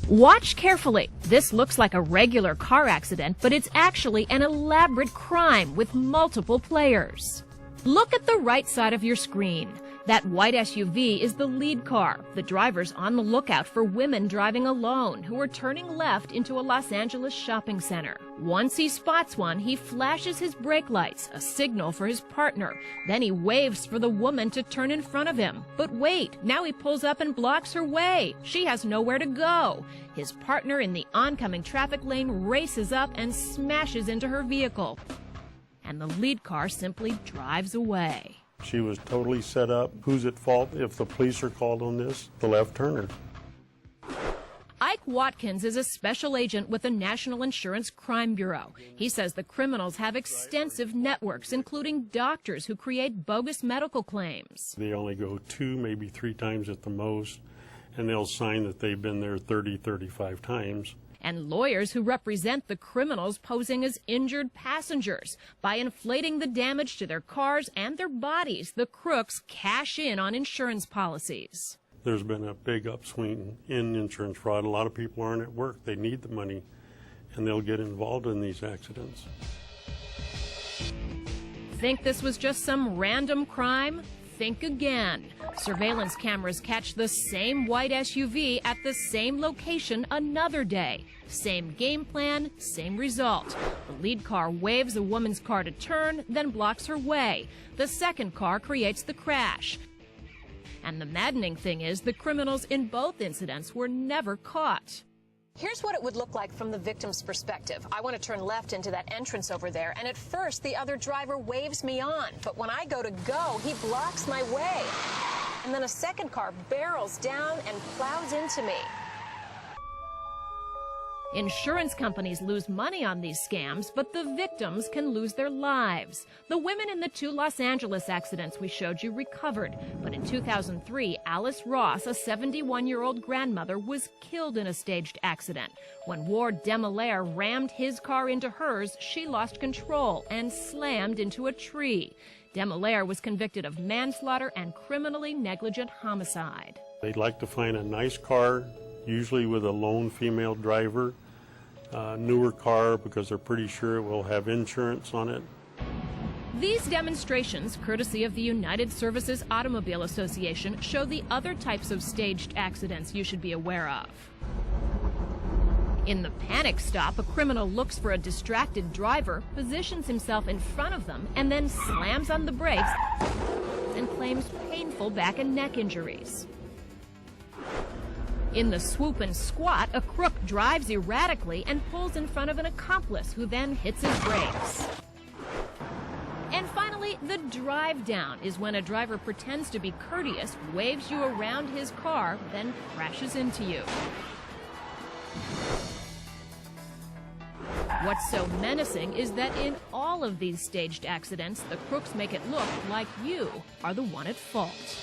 Watch carefully. This looks like a regular car accident, but it's actually an elaborate crime with multiple players. Look at the right side of your screen. That white SUV is the lead car. The driver's on the lookout for women driving alone who are turning left into a Los Angeles shopping center. Once he spots one, he flashes his brake lights, a signal for his partner. Then he waves for the woman to turn in front of him. But wait, now he pulls up and blocks her way. She has nowhere to go. His partner in the oncoming traffic lane races up and smashes into her vehicle. And the lead car simply drives away. She was totally set up. Who's at fault if the police are called on this? The left turner. Ike Watkins is a special agent with the National Insurance Crime Bureau. He says the criminals have extensive networks, including doctors who create bogus medical claims. They only go 2, maybe 3 times at the most, and they'll sign that they've been there 30, 35 times. And lawyers who represent the criminals posing as injured passengers. By inflating the damage to their cars and their bodies, the crooks cash in on insurance policies. There's been a big upswing in insurance fraud. A lot of people aren't at work. They need the money, and they'll get involved in these accidents. Think this was just some random crime? Think again. Surveillance cameras catch the same white SUV at the same location another day. Same game plan, same result. The lead car waves a woman's car to turn, then blocks her way. The second car creates the crash. And the maddening thing is, the criminals in both incidents were never caught. Here's what it would look like from the victim's perspective. I want to turn left into that entrance over there, and at first the other driver waves me on. But when I go, he blocks my way. And then a second car barrels down and plows into me. Insurance companies lose money on these scams, but the victims can lose their lives. The women in the 2 Los Angeles accidents we showed you recovered, but in 2003, Alice Ross, a 71-year-old grandmother, was killed in a staged accident. When Ward Demolaire rammed his car into hers, she lost control and slammed into a tree. Demolaire was convicted of manslaughter and criminally negligent homicide. They'd like to find a nice car, usually with a lone female driver, newer car because they're pretty sure it will have insurance on it. These demonstrations, courtesy of the United Services Automobile Association, show the other types of staged accidents you should be aware of. In the panic stop, a criminal looks for a distracted driver, positions himself in front of them, and then slams on the brakes and claims painful back and neck injuries. In the swoop and squat, a crook drives erratically and pulls in front of an accomplice who then hits his brakes. And finally, the drive down is when a driver pretends to be courteous, waves you around his car, then crashes into you. What's so menacing is that in all of these staged accidents, the crooks make it look like you are the one at fault.